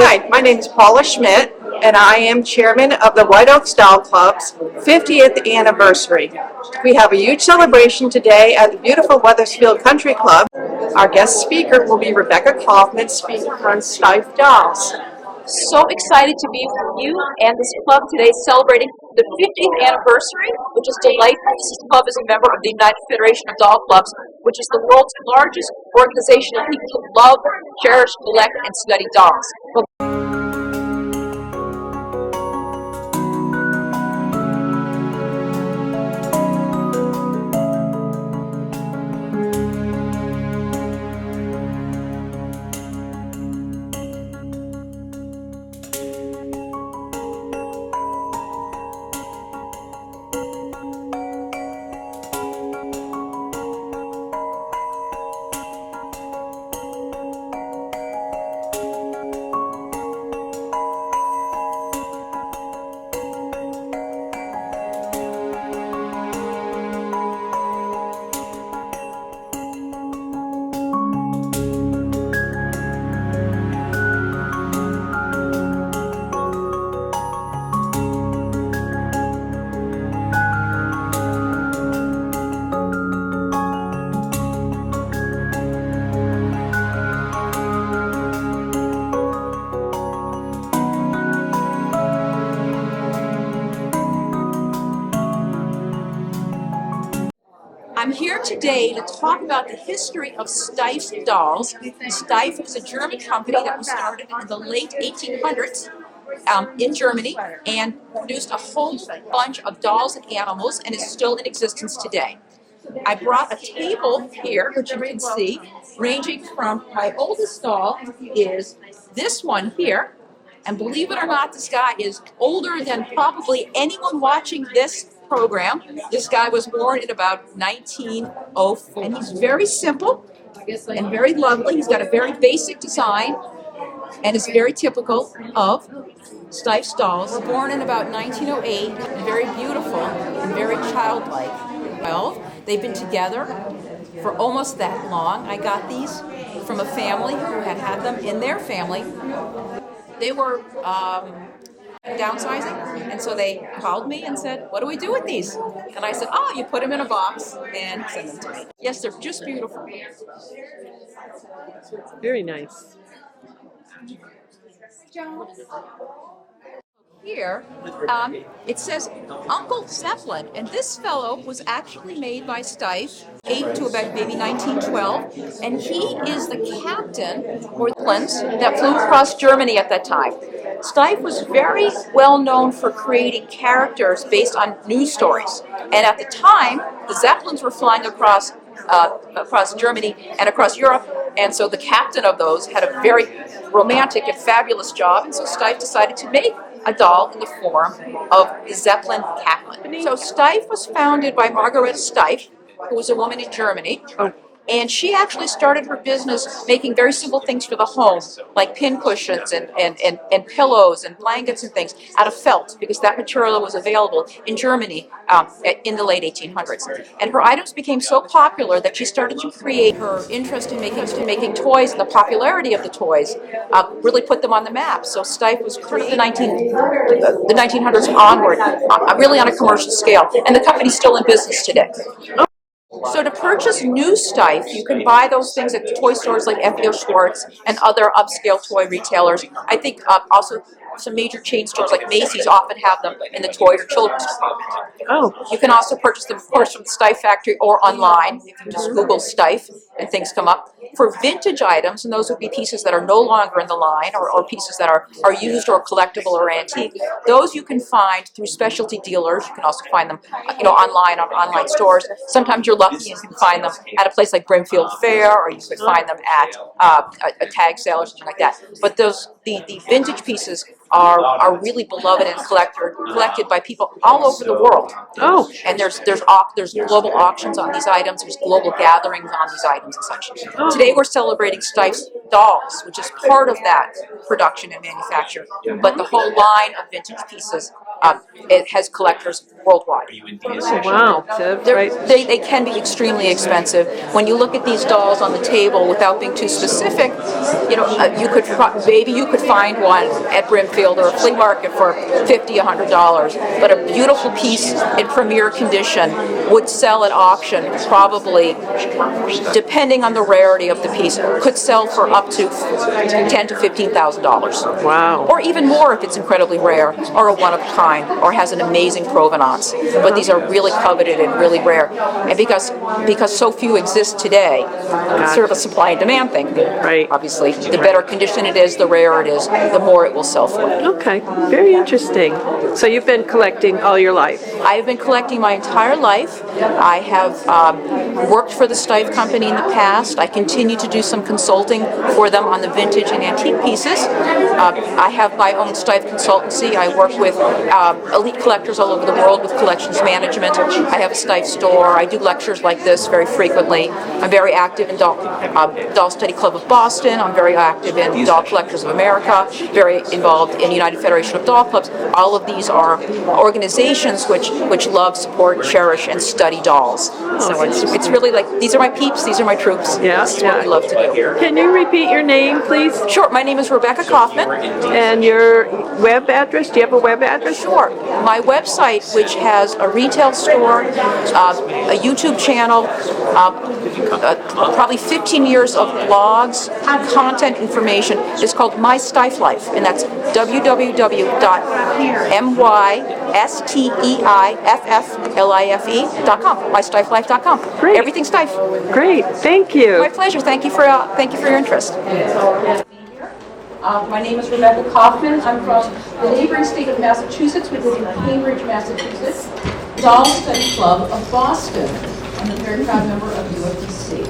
Hi, my name is Paula Schmidt, and I am chairman of the White Oaks Doll Club's 50th anniversary. We have a huge celebration today at the beautiful Wethersfield Country Club. Our guest speaker will be Rebecca Kaufman, speaking on Steiff Dolls. So excited to be with you and this club today celebrating the 50th anniversary, which is delightful. This club is a member of the United Federation of Doll Clubs, which is the world's largest organization of people who love, cherish, collect, and study dolls. I'm here today to talk about the history of Steiff dolls. Steiff is a German company that was started in the late 1800s in Germany and produced a whole bunch of dolls and animals and is still in existence today. I brought a table here, which you can see, ranging from my oldest doll is this one here. And believe it or not, this guy is older than probably anyone watching this program. This guy was born in about 1904. And he's very simple and very lovely. He's got a very basic design and is very typical of Steiff dolls. Born in about 1908, and very beautiful and very childlike. Well, they've been together for almost that long. I got these from a family who had them in their family. They were downsizing, and so they called me and said, what do we do with these? And I said, oh, you put them in a box and send them to me. Yes, they're just beautiful. Very nice. Here, it says Uncle Zeppelin, and this fellow was actually made by Steiff, 8 to about maybe 1912, and he is the captain or the planes that flew across Germany at that time. Steiff was very well known for creating characters based on news stories, and at the time, the Zeppelins were flying across Germany and across Europe, and so the captain of those had a very romantic and fabulous job, and so Steiff decided to make a doll in the form of the Zeppelin captain. So Steiff was founded by Margaret Steiff, who was a woman in Germany. And she actually started her business making very simple things for the home, like pin cushions and pillows and blankets and things out of felt, because that material was available in Germany in the late 1800s. And her items became so popular that she started to create her interest in making toys, and the popularity of the toys really put them on the map. So Steiff was created the 1900s onward, really on a commercial scale, and the company's still in business today. So to purchase new Steiff, you can buy those things at toy stores like F.O. Schwartz and other upscale toy retailers. I think also some major chain stores like Macy's often have them in the toy or children's department. Oh. You can also purchase them, of course, from the Steiff factory or online. You can just Google Steiff and things come up. For vintage items, and those would be pieces that are no longer in the line or pieces that are used or collectible or antique, those you can find through specialty dealers. You can also find them online on online stores. Sometimes you're lucky and can find them at a place like Brimfield Fair, or you could find them at a tag sale or something like that. But the vintage pieces are really beloved and collected by people all over the world. Oh. And there's global auctions on these items. There's global gatherings on these items and such. Oh. Today we're celebrating Steiff's dolls, which is part of that production and manufacture. But the whole line of vintage pieces it has collectors worldwide. Oh, wow. So, right. They can be extremely expensive. When you look at these dolls on the table, without being too specific, maybe you could find one at Brimfield or a flea market for $50, $100. But a beautiful piece in premier condition would sell at auction probably, depending on the rarity of the piece, could sell for up to $10,000 to $15,000. Wow. Or even more if it's incredibly rare or a one of a kind or has an amazing provenance. But these are really coveted and really rare. And because so few exist today, it's sort of a supply and demand thing. Right. Obviously, the better condition it is, the rarer it is, the more it will sell for. Okay, very interesting. So you've been collecting all your life? I've been collecting my entire life. I have worked for the Steiff Company in the past. I continue to do some consulting for them on the vintage and antique pieces. I have my own Steiff consultancy. I work with elite collectors all over the world with collections management. I have a Steiff store. I do lectures like this very frequently. I'm very active in Doll Study Club of Boston. I'm very active in Doll Collectors of America, very involved in United Federation of Doll Clubs. All of these are organizations which love, support, cherish, and study dolls. So it's really like, these are my peeps, these are my troops. Yeah, this is what we love to do. Can you repeat your name, please? Sure, my name is Rebecca Kaufman. And your web address? Do you have a web address? Sure. My website, which has a retail store, a YouTube channel, probably 15 years of blogs, content information, is called My Steiff Life, and that's www.mysteifflife.com. MySteifflife.com. Great. Everything Steiff. Great. Thank you. My pleasure. Thank you for your interest. My name is Rebecca Kaufman. I'm from the neighboring state of Massachusetts. We live in Cambridge, Massachusetts. Doll Study Club of Boston. I'm a very proud member of UFDC.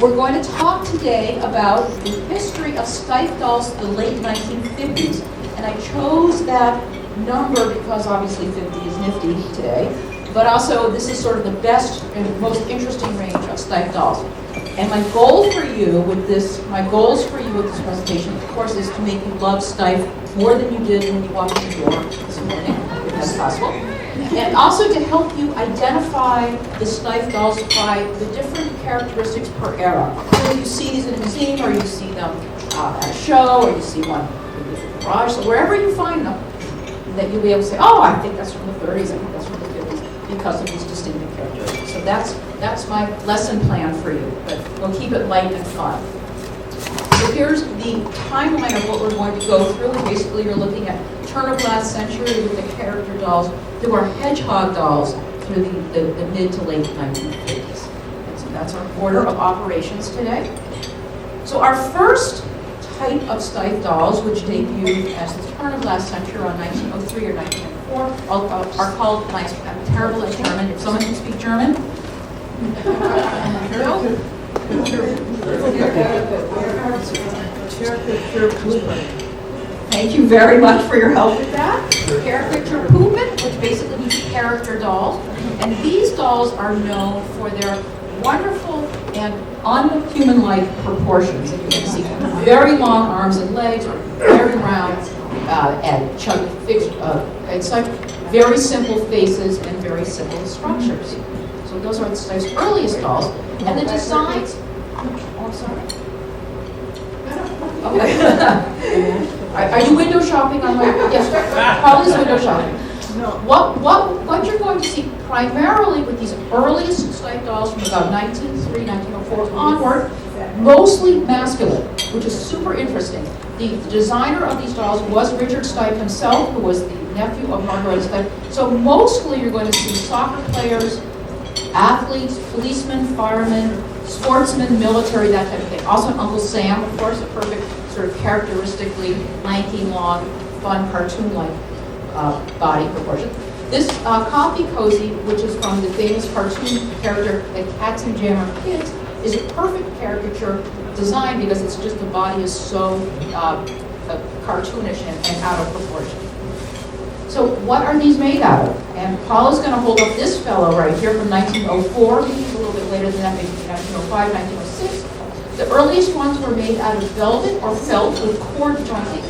We're going to talk today about the history of Steiff dolls in the late 1950s. And I chose that number because obviously 50 is nifty today. But also this is sort of the best and most interesting range of Steiff dolls. And my goals for you with this presentation, of course, is to make you love Steiff more than you did when you walked in the door this morning, if that's possible. And also to help you identify the Steiff dolls by the different characteristics per era. Whether you see these in a museum, or you see them at a show, or you see one in the garage, so wherever you find them, that you'll be able to say, oh, I think that's from the 30s, I think that's from the 50s, because of these distinctive characteristics. So that's my lesson plan for you, but we'll keep it light and fun. So here's the timeline of what we're going to go through. Basically, you're looking at turn of last century with the character dolls. There were hedgehog dolls through the mid to late 1950s. And so that's our order of operations today. So our first type of Steiff dolls, which debuted as the turn of last century around 1903 or 1904, are called, I'm terrible at German, if someone can speak German. Thank you very much for your help with that. Caricature Puppen, which basically means character dolls. And these dolls are known for their wonderful and unhuman-like proportions. You can see very long arms and legs, or very round and chubby fixed. It's like very simple faces and very simple structures. So those are Steiff's earliest dolls. And the designs. Oh, I'm sorry. Okay. Are you window shopping on my? Yes, Holly's window shopping. What you're going to see primarily with these earliest Steiff dolls from about 1903, 1904 onward, mostly masculine, which is super interesting. The designer of these dolls was Richard Steiff himself, who was the nephew of Margaret Steiff. So mostly you're going to see soccer players, athletes, policemen, firemen, sportsmen, military, that type of thing. Also Uncle Sam, of course, a perfect sort of characteristically lanky, long, fun, cartoon-like body proportion. This coffee cozy, which is from the famous cartoon character that Cats and Jammer Kids, is a perfect caricature design because it's just the body is so cartoonish and out of proportion. So what are these made out of? And Paula's going to hold up this fellow right here from 1904, maybe a little bit later than that, maybe 1905, 1906. The earliest ones were made out of velvet or felt with cord jointing.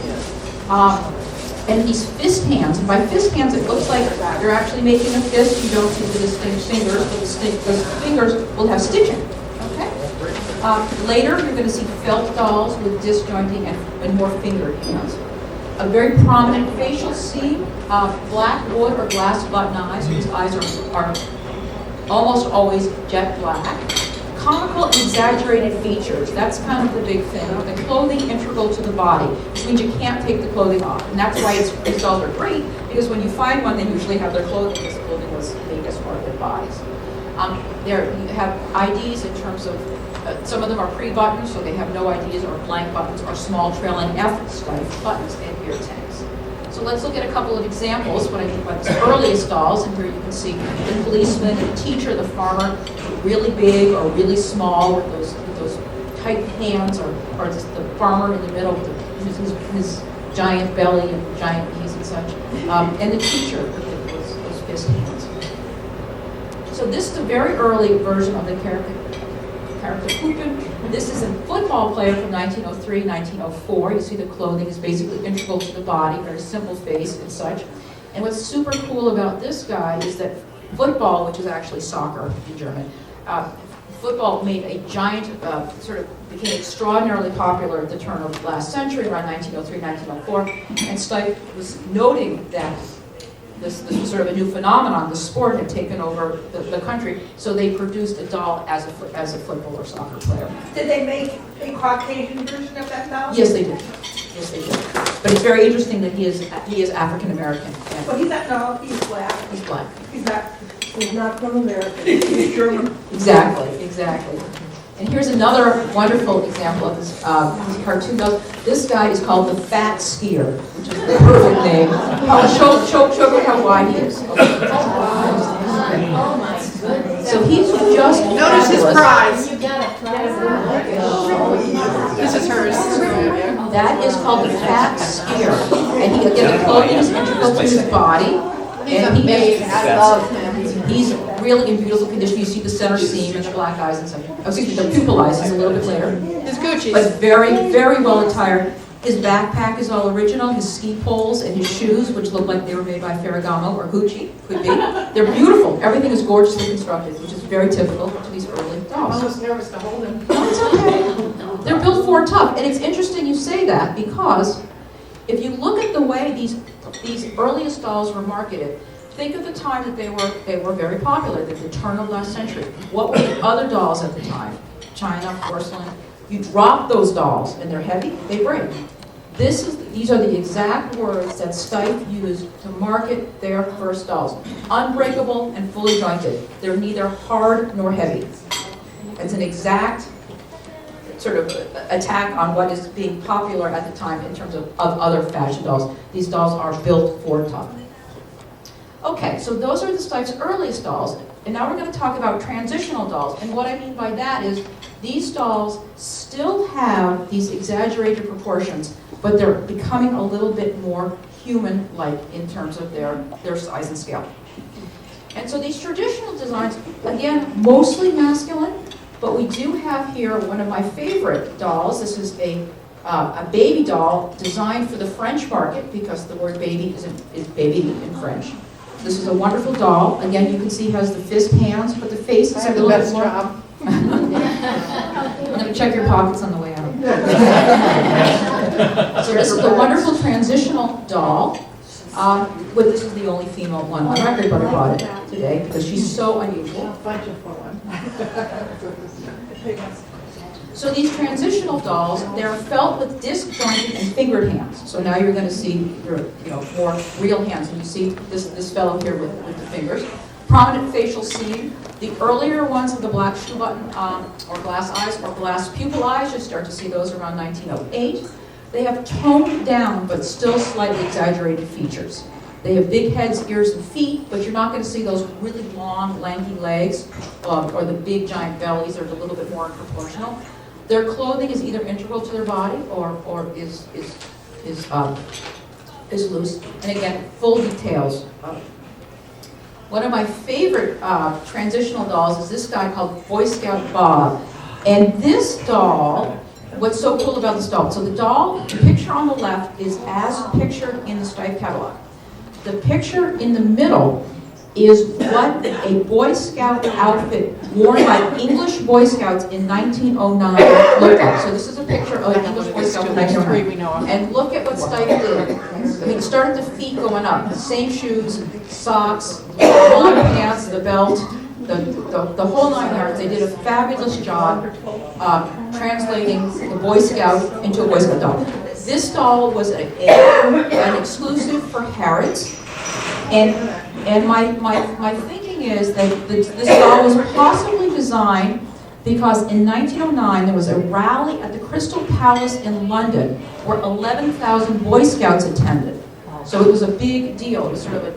And these fist hands, and by fist hands it looks like you're actually making a fist. You don't see the distinct fingers, but the fingers will have stitching. Okay. Later you're going to see felt dolls with disjointing and more fingered hands. A very prominent facial seam, black wood or glass button eyes. These eyes are almost always jet black. Comical exaggerated features, that's kind of the big thing. The clothing integral to the body, which means you can't take the clothing off. And that's why these dolls are great, because when you find one, they usually have their clothing, because the clothing was made as part of their bodies. There you have IDs in terms of, some of them are pre-buttons, so they have no IDs, or blank buttons, or small trailing F style buttons and ear tags. So let's look at a couple of examples when I think about the earliest dolls, and here you can see the policeman, the teacher, the farmer, really big or really small with those tight hands, or just the farmer in the middle with his giant belly and giant knees and such, and the teacher with those fist hands. So this is a very early version of the character Pupin. This is a football player from 1903, 1904. You see the clothing is basically integral to the body, very simple face and such. And what's super cool about this guy is that football, which is actually soccer in German, football made a giant, sort of became extraordinarily popular at the turn of the last century, around 1903, 1904. And Steiff was noting that this was sort of a new phenomenon. The sport had taken over the country, so they produced a doll as a football or soccer player. Did they make a Caucasian version of that doll? Yes, they did. Yes, they did. But it's very interesting that he is African American. Well, he's not. No, he's black. He's black. He's not from America. He's German. Exactly. And here's another wonderful example of this cartoon doll. This guy is called the Fat Skier, which is the perfect name. Show me how wide he is. Okay. Oh my goodness. So he's just Notice his fabulous. prize. You got it. This is hers. That is called the Fat Skier. And he, again, the clothing is integral to his body. And I love him. He's really in beautiful condition. You see the center seam and the black eyes and such. Oh, excuse me, the pupil eyes is a little bit later. His Gucci's. But very, very well attired. His backpack is all original. His ski poles and his shoes, which look like they were made by Ferragamo or Gucci, could be. They're beautiful. Everything is gorgeously constructed, which is very typical to these early dolls. I was nervous to hold him. No, it's okay. They're built for tough. And it's interesting you say that, because if you look at the way these earliest dolls were marketed, think of the time that they were very popular, the turn of last century. What were the other dolls at the time? China, porcelain. You drop those dolls, and they're heavy, they break. These are the exact words that Steiff used to market their first dolls. Unbreakable and fully jointed. They're neither hard nor heavy. It's an exact sort of attack on what is being popular at the time in terms of other fashion dolls. These dolls are built for tough. Okay, so those are the Steiff's earliest dolls, and now we're going to talk about transitional dolls. And what I mean by that is these dolls still have these exaggerated proportions, but they're becoming a little bit more human-like in terms of their size and scale. And so these traditional designs, again, mostly masculine, but we do have here one of my favorite dolls. This is a baby doll designed for the French market, because the word baby is baby in French. This is a wonderful doll. Again, you can see has the fist hands, but the face is a little bit more. I'm going to check your pockets on the way out. So this is a wonderful transitional doll. This is the only female one on record, but I brought it today because she's so unusual. So these transitional dolls, they're felt with disc-jointed and fingered hands. So now you're going to see more real hands. And you see this fellow here with the fingers. Prominent facial seam. The earlier ones of the black shoe button or glass eyes or glass pupil eyes, you start to see those around 1908. They have toned down but still slightly exaggerated features. They have big heads, ears, and feet, but you're not going to see those really long, lanky legs or the big, giant bellies. They're a little bit more proportional. Their clothing is either integral to their body or is loose. And again, full details. One of my favorite transitional dolls is this guy called Boy Scout Bob. And this doll what's so cool about this doll? So the doll, the picture on the left is as pictured in the Steiff catalog. The picture in the middle is what a Boy Scout outfit worn by English Boy Scouts in 1909 looked like. So this is a picture of an English Boy Scout in 1909. And look at what Steiff did. I mean, start at the feet going up. The same shoes, socks, long pants, the belt, the whole 9 yards. They did a fabulous job translating the Boy Scout into a Boy Scout doll. This doll was an exclusive for Harrods. And my thinking is that this doll was possibly designed because in 1909 there was a rally at the Crystal Palace in London where 11,000 Boy Scouts attended. So it was a big deal. It was sort of a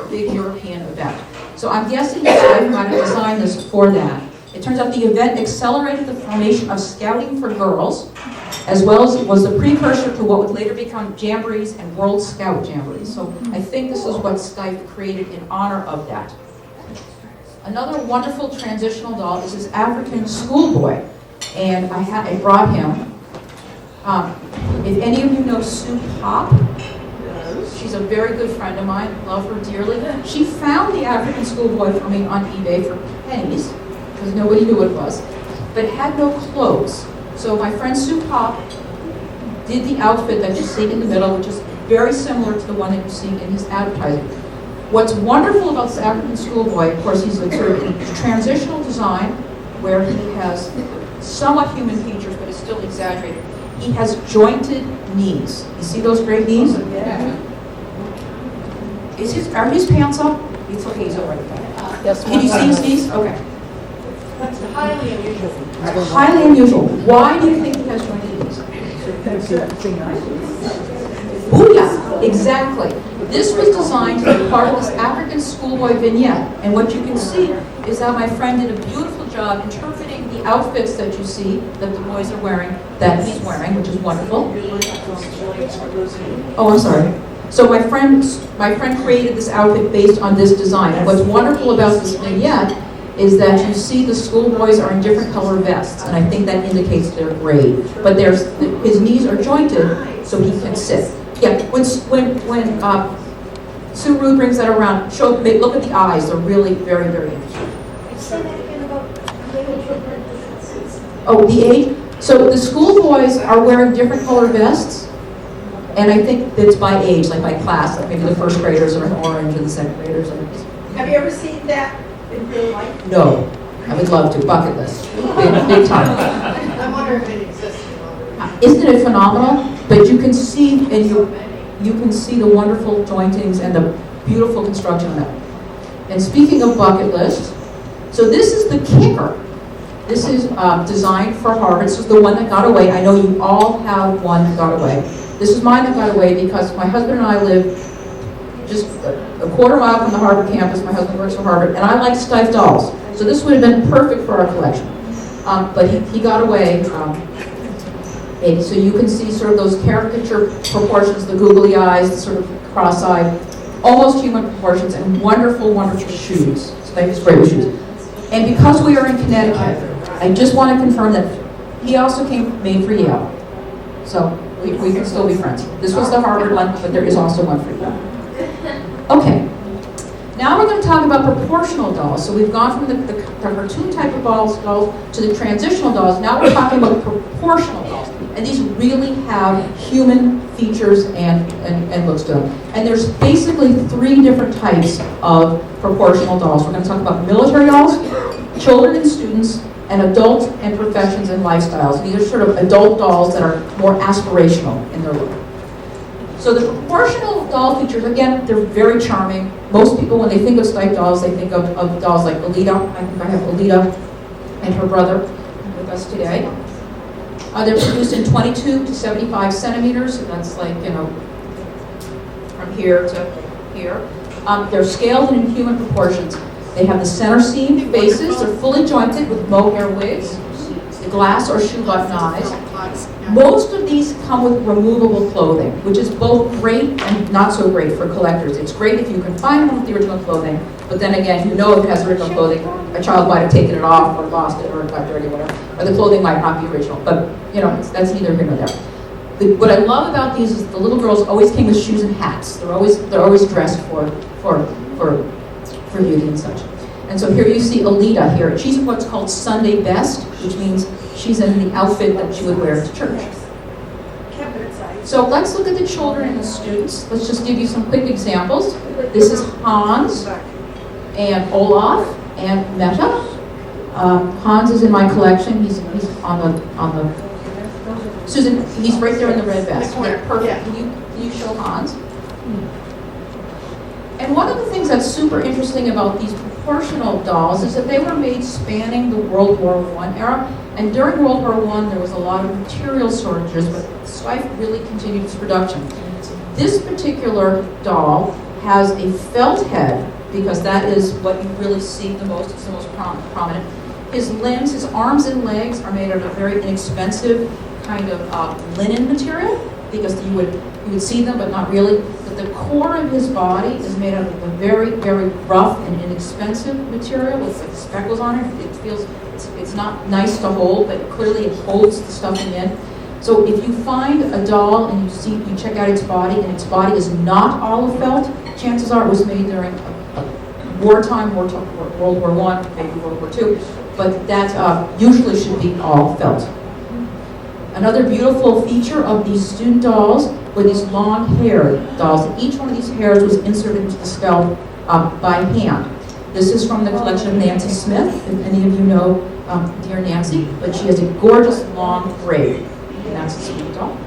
big European event. So I'm guessing that I might have designed this for that. It turns out the event accelerated the formation of Scouting for Girls, as well as it was the precursor to what would later become Jamborees and World Scout Jamborees. So I think this is what Steiff created in honor of that. Another wonderful transitional doll is this African schoolboy, and I brought him. If any of you know Sue Pop, she's a very good friend of mine, love her dearly. She found the African schoolboy for me on eBay for pennies, because nobody knew what it was, but it had no clothes. So my friend Sue Pop did the outfit that you see in the middle, which is very similar to the one that you see in his advertising. What's wonderful about this African schoolboy, of course, he's a sort of transitional design where he has somewhat human features, but it's still exaggerated. He has jointed knees. You see those great knees? Yeah. Are his pants up? It's okay, he's already done it. Yes, Can you see his knees? Okay. That's highly unusual. Highly unusual. Why do you think he has jointed knees? Booyah! Exactly. This was designed to be part of this African schoolboy vignette. And what you can see is how my friend did a beautiful job interpreting the outfits that you see that the boys are wearing, that he's wearing, which is wonderful. Oh, I'm sorry. So my friend created this outfit based on this design. And what's wonderful about this vignette is that you see the schoolboys are in different color vests, and I think that indicates their grade. But his knees are jointed so he can sit. Yeah, when Sue Rue brings that around, look at the eyes. They're really very, very interesting. Oh, the age? So the schoolboys are wearing different color vests, and I think it's by age, like by class. Like maybe the first graders are in orange and the second graders are. Have you ever seen that in real life? No, I would love to. Bucket list, big time. I wonder if it exists. Isn't it phenomenal? But you can see, and you can see the wonderful jointings and the beautiful construction of that. And speaking of bucket list, so this is the kicker. This is designed for Harvard. This is the one that got away. I know you all have one that got away. This is mine that got away because my husband and I live just a quarter mile from the Harvard campus. My husband works for Harvard, and I like Steiff dolls. So this would have been perfect for our collection. But he got away. So you can see sort of those caricature proportions, the googly eyes, the sort of cross-eyed, almost human proportions, and wonderful, wonderful shoes. Steiff is great with shoes. And because we are in Connecticut, I just want to confirm that he also made for Yale. So we can still be friends. This was the Harvard one, but there is also one for Yale. Okay. Now we're going to talk about proportional dolls. So we've gone from the cartoon type of dolls to the transitional dolls. Now we're talking about proportional dolls. And these really have human features and looks to them. And there's basically 3 different types of proportional dolls. We're going to talk about military dolls, children and students, and adult and professions and lifestyles. These are sort of adult dolls that are more aspirational in their look. So the proportional doll features, again, they're very charming. Most people, when they think of Steiff dolls, they think of dolls like Alita. I think I have Alita and her brother with us today. They're produced in 22 to 75 centimeters. So that's like, from here to here. They're scaled in human proportions. They have the center seam faces. They're fully jointed with mohair wigs, the glass or shoe button eyes. Most of these come with removable clothing, which is both great and not so great for collectors. It's great if you can find one with the original clothing, but then again, if it has original clothing, a child might have taken it off or lost it or it got dirty or whatever. or the clothing might not be original, but that's neither here nor there. What I love about these is the little girls always came with shoes and hats. They're always dressed for beauty and such. And so here you see Alita here. She's in what's called Sunday best, which means she's in the outfit that she would wear to church. So let's look at the children and the students. Let's just give you some quick examples. This is Hans and Olaf and Meta. Hans is in my collection. He's on the Susan, he's right there in the red vest. Yeah, perfect. Can you show Hans? And one of the things that's super interesting about these proportional dolls is that they were made spanning the World War I era. And during World War I, there was a lot of material shortages, but Steiff really continued its production. This particular doll has a felt head, because that is what you really see the most. It's the most prominent. His limbs, his arms and legs are made out of very inexpensive kind of linen material, because you would see them, but not really. But the core of his body is made out of a very, very rough and inexpensive material with like speckles on it. It feels it's not nice to hold, but clearly it holds the stuffing in. So if you find a doll and you check out its body, and its body is not all of felt, chances are it was made during a wartime, World War I, maybe World War II, but that usually should be all felt. Another beautiful feature of these student dolls were these long-haired dolls. Each one of these hairs was inserted into the scalp by hand. This is from the collection of Nancy Smith, if any of you know Dear Nancy, but she has a gorgeous long braid, and that's a student doll.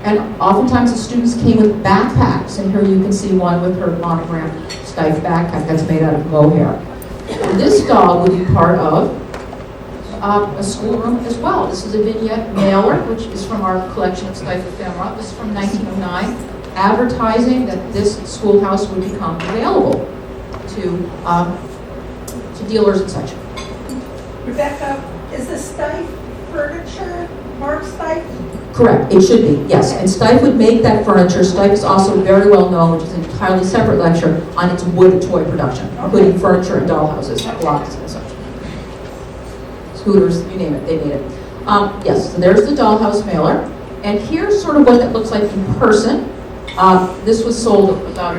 And oftentimes the students came with backpacks, and here you can see one with her monogram Steiff backpack that's made out of mohair. And this doll would be part of a schoolroom as well. This is a vignette mailer, which is from our collection of Steiff ephemera. This is from 1909, advertising that this schoolhouse would become available to dealers and such. Rebecca, is the Steiff furniture Mark Steiff? Correct, it should be, yes. And Steiff would make that furniture. Steiff is also very well known, which is an entirely separate lecture, on its wood toy production, including furniture and dollhouses, blocks and such. Scooters, you name it, they made it. Yes, so there's the dollhouse mailer. And here's sort of what it looks like in person. This was sold about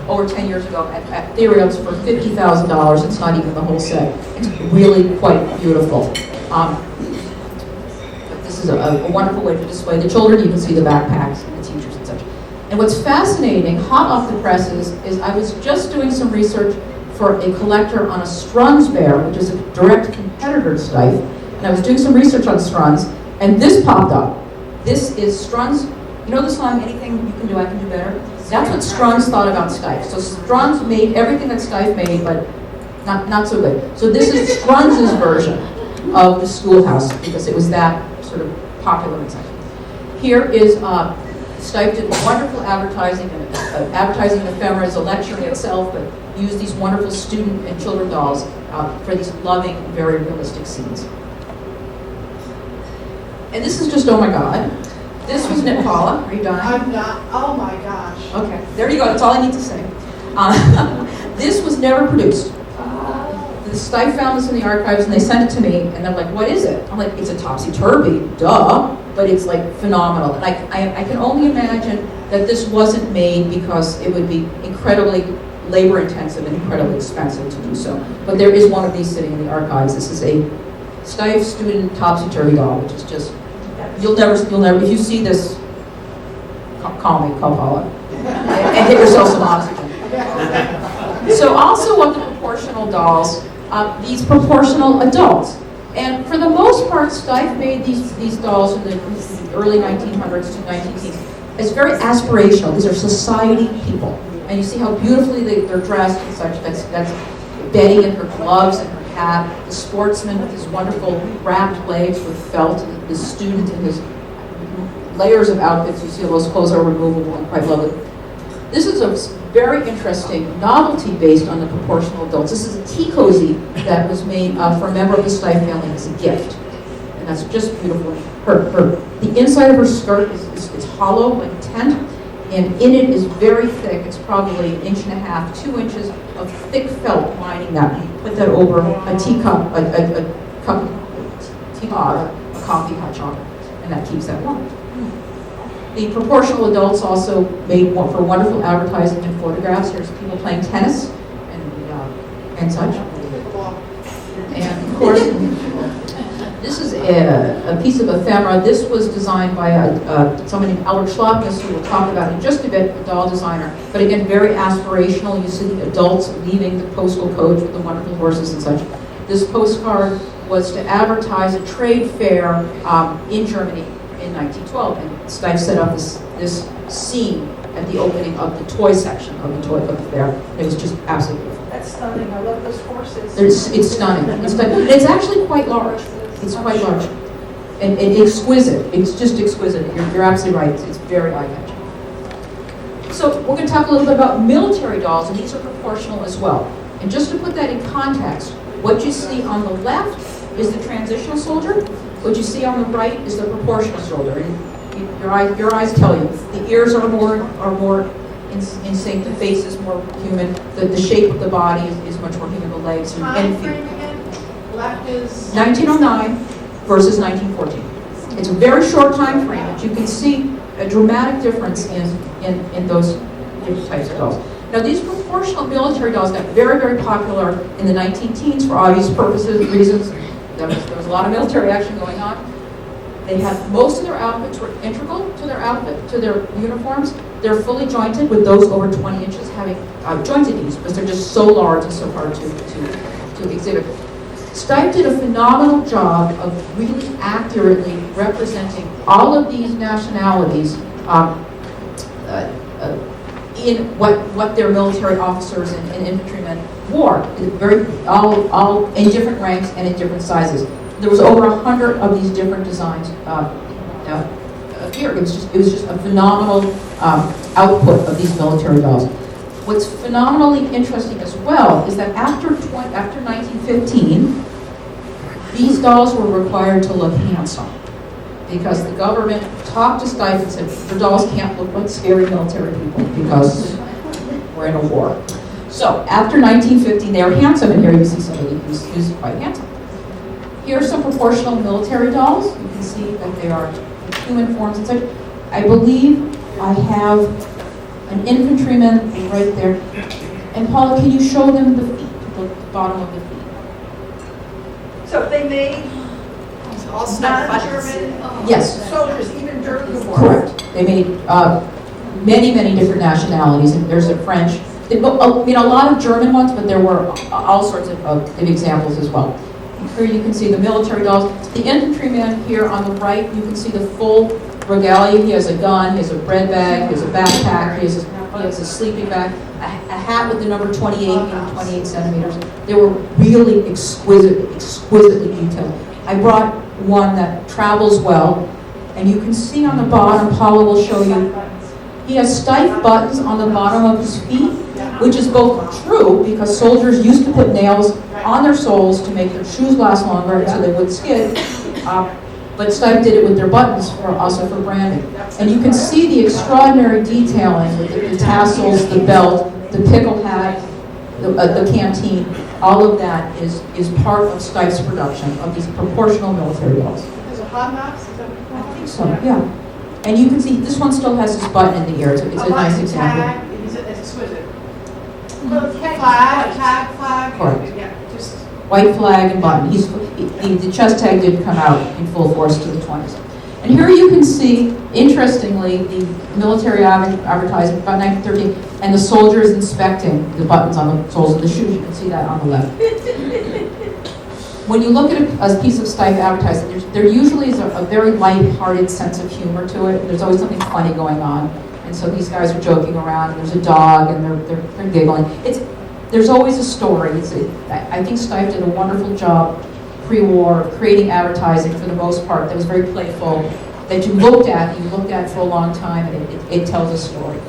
over 10 years ago at Theoriums for $50,000. It's not even the whole set. It's really quite beautiful. But this is a wonderful way to display the children. You can see the backpacks and the teachers and such. And what's fascinating, hot off the presses, is I was just doing some research for a collector on a Strunz bear, which is a direct competitor to Steiff. And I was doing some research on Strunz, and this popped up. This is Strunz. You know the song, anything you can do, I can do better? That's what Strunz thought about Steiff. So Strunz made everything that Steiff made, but not so good. So this is Strunz's version of the schoolhouse, because it was that sort of popular and such. Here is, Steiff did wonderful advertising, and advertising in ephemera is a lecture in itself, but used these wonderful student and children dolls for these loving, very realistic scenes. And this is just, oh my God. This was Knit Paula. Are you done? I'm not. Oh my gosh. Okay, there you go. That's all I need to say. This was never produced. The Steiff found this in the archives, and they sent it to me, and they're like, "What is it?" I'm like, "It's a topsy-turvy, duh," but it's like phenomenal. And I can only imagine that this wasn't made because it would be incredibly labor-intensive and incredibly expensive to do so. But there is one of these sitting in the archives. This is a Steiff student topsy-turvy doll, which is just. You'll never, if you see this, call Paula, and get yourself some oxygen. So also of the proportional dolls, these proportional adults. And for the most part, Steiff made these dolls in the early 1900s to 1910s as very aspirational. These are society people. And you see how beautifully they're dressed and such. That's Betty in her gloves and her hat, the sportsman with his wonderful wrapped legs with felt, the student in his layers of outfits. You see those clothes are removable and quite lovely. This is a very interesting novelty based on the proportional adults. This is a tea cozy that was made for a member of the Steiff family as a gift. And that's just beautiful. The inside of her skirt is hollow like a tent, and in it is very thick. It's probably 1.5 inches, 2 inches of thick felt lining that. You put that over a teacup, a cup keep a coffee hot chocolate, and that keeps that warm. The proportional adults also made for wonderful advertising and photographs. There's people playing tennis and such. And of course, this is a piece of ephemera. This was designed by someone named Albert Schlopness, who we'll talk about in just a bit, a doll designer. But again, very aspirational. You see the adults leaving the postal coach with the wonderful horses and such. This postcard was to advertise a trade fair in Germany in 1912, and Steiff set up this scene at the opening of the toy section of the fair. It was just absolutely beautiful. That's stunning. I love those horses. It's stunning. It's actually quite large. It's quite large. And exquisite. It's just exquisite. You're absolutely right. It's very eye-catching. So we're going to talk a little bit about military dolls, and these are proportional as well. And just to put that in context, what you see on the left is the transitional soldier. What you see on the right is the proportional soldier. And your eyes tell you. The ears are more in sync. The face is more human. The shape of the body is much more human. The legs and feet. Left is 1909 versus 1914. It's a very short time frame, but you can see a dramatic difference in those different types of dolls. Now, these proportional military dolls got very, very popular in the 19-teens for obvious reasons. There was a lot of military action going on. They had most of their outfits were integral to their outfit, to their uniforms. They're fully jointed, with those over 20 inches having jointed knees, because they're just so large and so hard to exhibit. Steiff did a phenomenal job of really accurately representing all of these nationalities in what their military officers and infantrymen wore, all in different ranks and in different sizes. There was over 100 of these different designs here. It was just a phenomenal output of these military dolls. What's phenomenally interesting as well is that after 1915, these dolls were required to look handsome, because the government talked to Steiff and said, the dolls can't look like scary military people because we're in a war. So after 1915, they were handsome, and here you see somebody who's quite handsome. Here are some proportional military dolls. You can see that they are human forms and such. I believe I have an infantryman right there. And Paula, can you show them the feet, the bottom of the feet? so they made All stuff non-German Yes. soldiers even during the war. Correct. They made many different nationalities. And there's a French, a lot of German ones, but there were all sorts of examples as well. Here you can see the military dolls. The infantryman here on the right, you can see the full regalia. He has a gun, he has a bread bag, he has a backpack, he has a sleeping bag, a hat with the number 28 and 28 centimeters. They were really exquisitely detailed. I brought one that travels well, and you can see on the bottom, Paula will show you, he has Steiff buttons on the bottom of his feet, which is both true, because soldiers used to put nails on their soles to make their shoes last longer so they would skid, but Steiff did it with their buttons also for branding. And you can see the extraordinary detailing with the tassels, the belt, the pickle hat, the canteen. All of that is part of Steiff's production of these proportional military dolls. There's a hot box. I think so, yeah. And you can see this one still has this button in the ear. It's a nice example. It's exquisite. Flag. Correct. Yeah, just. White flag and button. The chest tag did come out in full force to the 20s. And here you can see, interestingly, the military advertising about 1913, and the soldiers inspecting the buttons on the soles of the shoes. You can see that on the left. When you look at a piece of Steiff advertising, there usually is a very light-hearted sense of humor to it. There's always something funny going on. And so these guys are joking around, and there's a dog, and they're giggling. There's always a story. I think Steiff did a wonderful job pre-war of creating advertising for the most part that was very playful, that you looked at for a long time, and it tells a story.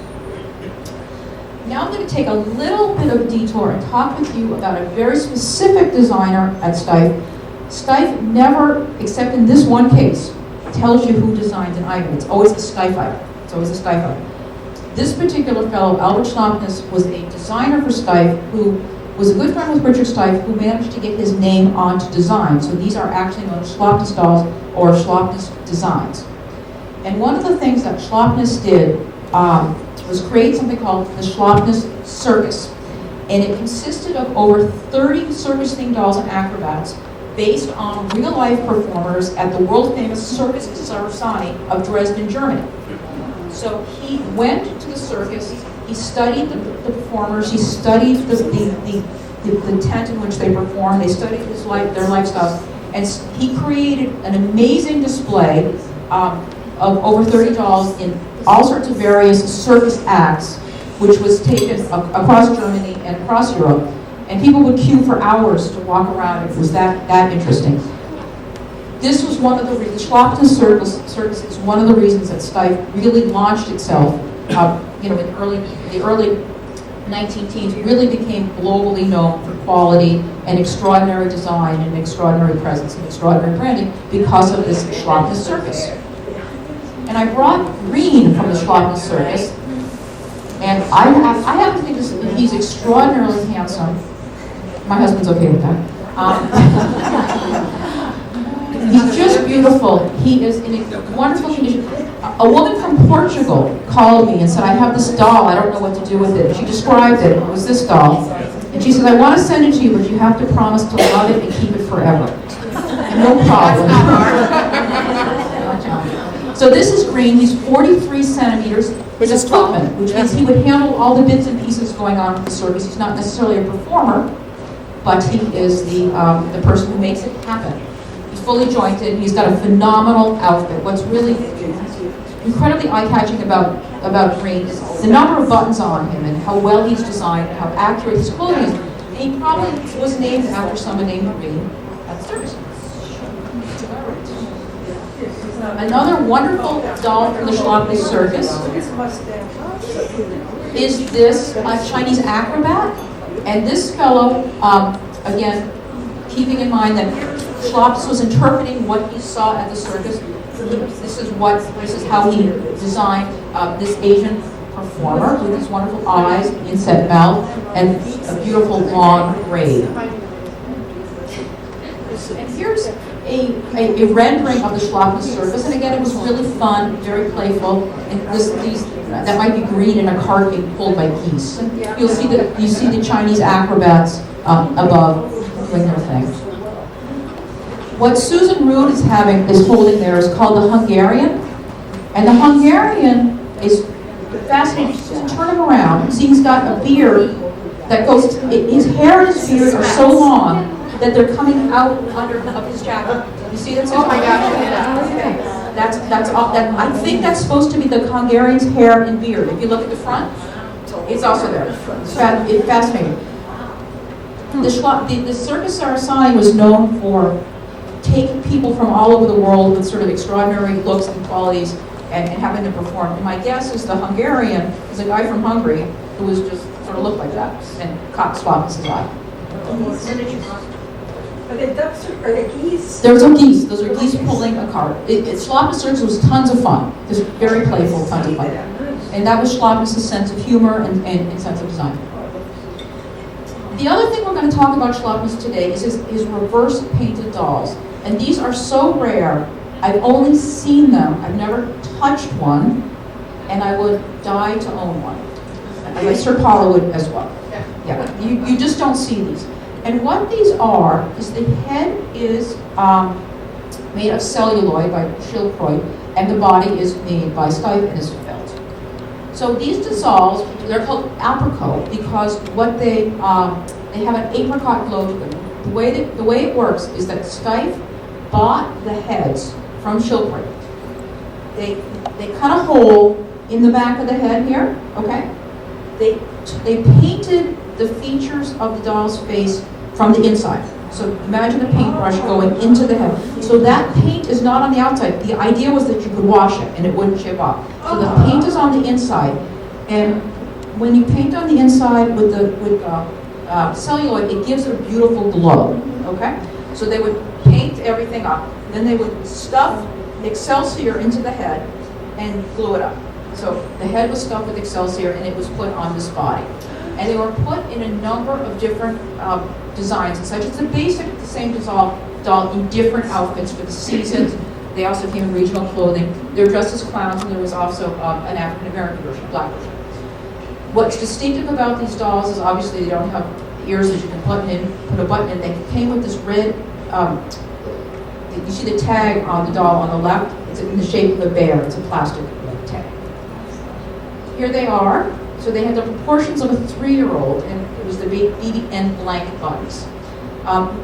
Now I'm going to take a little bit of a detour and talk with you about a very specific designer at Steiff. Steiff never, except in this one case, tells you who designed an item. It's always a Steiff item. This particular fellow, Albert Schlopness, was a designer for Steiff who was a good friend with Richard Steiff, who managed to get his name onto design. So these are actually known as Schlopness dolls or Schlopness designs. And one of the things that Schlopness did was create something called the Schlopness Circus. And it consisted of over 30 circus-themed dolls and acrobats based on real-life performers at the world-famous Circus Sarasani of Dresden, Germany. So he went to the circus, he studied the performers, he studied the tent in which they performed, they studied their lifestyles, and he created an amazing display of over 30 dolls in all sorts of various circus acts, which was taken across Germany and across Europe. And people would queue for hours to walk around. It was that interesting. This was one of the Schlopness Circus is one of the reasons that Steiff really launched itself. In the early 19 teens, really became globally known for quality and extraordinary design and extraordinary presence and extraordinary branding because of this Schlopness Circus. And I brought Green from the Schlopness Circus, and I happen to think he's extraordinarily handsome. My husband's okay with that. He's just beautiful. He is in a wonderful condition. A woman from Portugal called me and said, I have this doll, I don't know what to do with it. She described it, it was this doll. And she said, I want to send it to you, but you have to promise to love it and keep it forever. And no problem. So this is Green, he's 43 centimeters. He's a footman, which means he would handle all the bits and pieces going on with the circus. He's not necessarily a performer, but he is the person who makes it happen. He's fully jointed. He's got a phenomenal outfit. What's really incredibly eye-catching about Green is the number of buttons on him and how well he's designed and how accurate his clothing is. And he probably was named after someone named Green at the circus. Another wonderful doll from the Schlopness Circus is this Chinese acrobat. And this fellow, again, keeping in mind that Schlopness was interpreting what he saw at the circus, this is how he designed this Asian performer with his wonderful eyes, inset mouth, and a beautiful long braid. And here's a rendering of the Schlopness Circus, and again, it was really fun, very playful, and that might be Green in a cart being pulled by geese. You see the Chinese acrobats above doing their thing. What Susan Rood is holding there is called the Hungarian, and the Hungarian is fascinating. Just turn him around. See, he's got a beard that goes. His hair and his beard are so long that they're coming out under of his jacket. You see that? Oh my gosh! That's all. I think that's supposed to be the Hungarian's hair and beard. If you look at the front, it's also there. It's fascinating. The Circus Sarasani was known for taking people from all over the world with sort of extraordinary looks and qualities and having to perform. And my guess is the Hungarian is a guy from Hungary who was just sort of looked like that and caught Schlopness' eye. Are they ducks or are they geese? Those are geese. Those are geese pulling a cart. Schlopness Circus was tons of fun. Just very playful, tons of fun. And that was Schlopness' sense of humor and sense of design. The other thing we're going to talk about Schlopness today is his reverse painted dolls. And these are so rare. I've only seen them. I've never touched one. And I would die to own one. I'm sure Paula would as well. Yeah. You just don't see these. And what these are is the head is made of celluloid by Schildkreuth, and the body is made by Steiff and is felt. So these dolls, they're called apricot because what they have an apricot glow to them. The way it works is that Steiff bought the heads from Schildkreuth. They cut a hole in the back of the head here. Okay. They painted the features of the doll's face from the inside. So imagine a paintbrush going into the head. So that paint is not on the outside. The idea was that you could wash it and it wouldn't chip off. So the paint is on the inside. And when you paint on the inside with celluloid, it gives it a beautiful glow. Okay? So they would paint everything up. Then they would stuff Excelsior into the head and glue it up. So the head was stuffed with Excelsior and it was put on this body. And they were put in a number of different designs, such as the same doll in different outfits for the seasons. They also came in regional clothing. They were dressed as clowns, and there was also an African-American version, a black version. What's distinctive about these dolls is obviously they don't have ears that you can put a button in. They came with this red, you see the tag on the doll on the left? It's in the shape of a bear. It's a plastic tag. Here they are. So they had the proportions of a 3-year-old, and it was the BB&N blank buttons.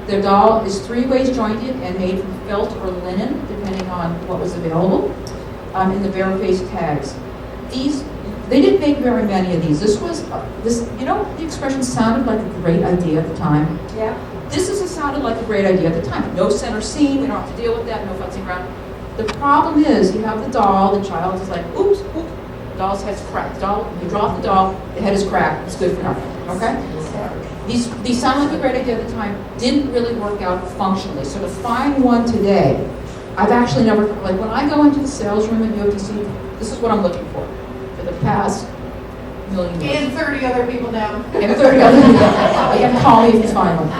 Their doll is 3 ways jointed and made from felt or linen, depending on what was available, in the bare-faced tags. They didn't make very many of these. The expression sounded like a great idea at the time. Yeah. This sounded like a great idea at the time. No center seam, we don't have to deal with that, no futzing around. The problem is, you have the doll, the child is like, oops, the doll's head's cracked. You drop the doll, the head is cracked, it's good for nothing, okay? These sound like a great idea at the time, didn't really work out functionally. So to find one today, I've actually never, like when I go into the sales room at UFDC, this is what I'm looking for the past million years. And 30 other people now. And 30 other people. You can call me if you find one.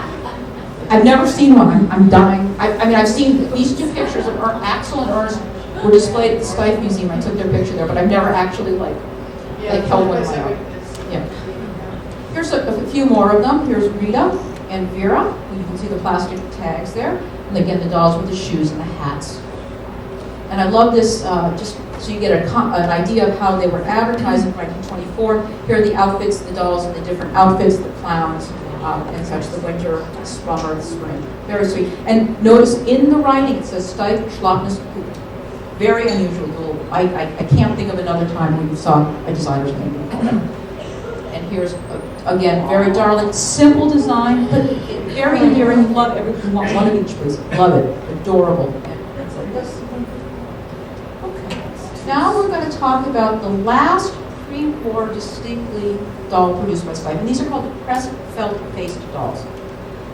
I've never seen one. I'm dying. I mean, I've seen these 2 pictures of Axel and Ernst were displayed at the Steiff Museum. I took their picture there, but I've never actually held one in my own. Yeah. Here's a few more of them. Here's Rita and Vera. You can see the plastic tags there. And again, the dolls with the shoes and the hats. And I love this, just so you get an idea of how they were advertising in 1924. Here are the outfits, the dolls in the different outfits, the clowns, and such, the winter, summer, spring. Very sweet. And notice in the writing, it says Steiff Schlappnis. Very unusual. I can't think of another time when you saw a designer's name. And here's, again, very darling, simple design, but very endearing. Love every one of each, please. Love it. Adorable. And it's like this. Okay. Now we're going to talk about the last pre-war distinctly doll produced by Steiff. And these are called the pressed felt-faced dolls.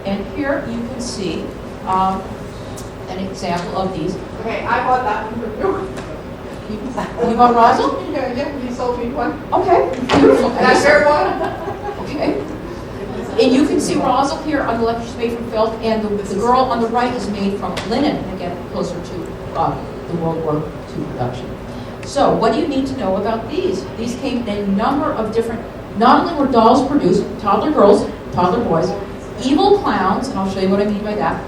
And here you can see an example of these. Okay, I bought that one from you. You bought Rosal? Yeah, you sold me one. Okay, beautiful. And I shared one. Okay. And you can see Rosal here on the left, she's made from felt, and the girl on the right is made from linen, again, closer to the World War II production. So, what do you need to know about these? These came in a number of different, not only were dolls produced, toddler girls, toddler boys, evil clowns, and I'll show you what I mean by that.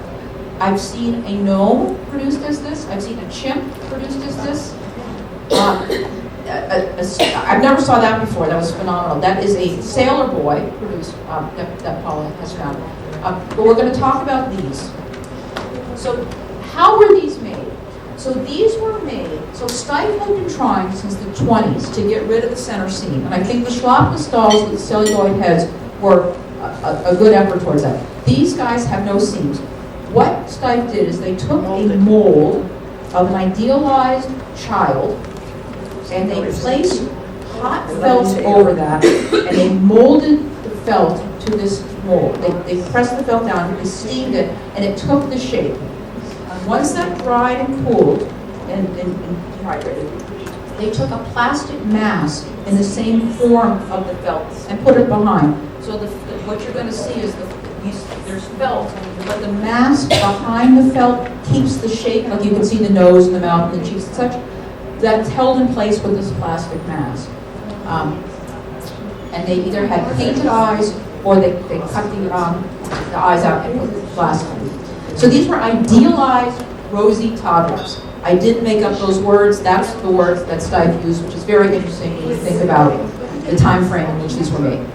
I've seen a gnome produced as this. I've seen a chimp produced as this. I've never saw that before. That was phenomenal. That is a sailor boy produced that Paula has found. But we're going to talk about these. So how were these made? So these were made, so Steiff had been trying since the 20s to get rid of the center seam. And I think the Schlappnis dolls with the celluloid heads were a good effort towards that. These guys have no seams. What Steiff did is they took a mold of an idealized child and they placed hot felt over that and they molded the felt to this mold. They pressed the felt down, they steamed it, and it took the shape. Once that dried and cooled and dehydrated, they took a plastic mask in the same form of the felt and put it behind. So what you're going to see is there's felt, but the mask behind the felt keeps the shape, like you can see the nose and the mouth and the cheeks and such. That's held in place with this plastic mask. And they either had painted eyes or they cut the eyes out and put the glass on. So these were idealized rosy toddlers. I didn't make up those words. That's the words that Steiff used, which is very interesting when you think about the time frame in which these were made.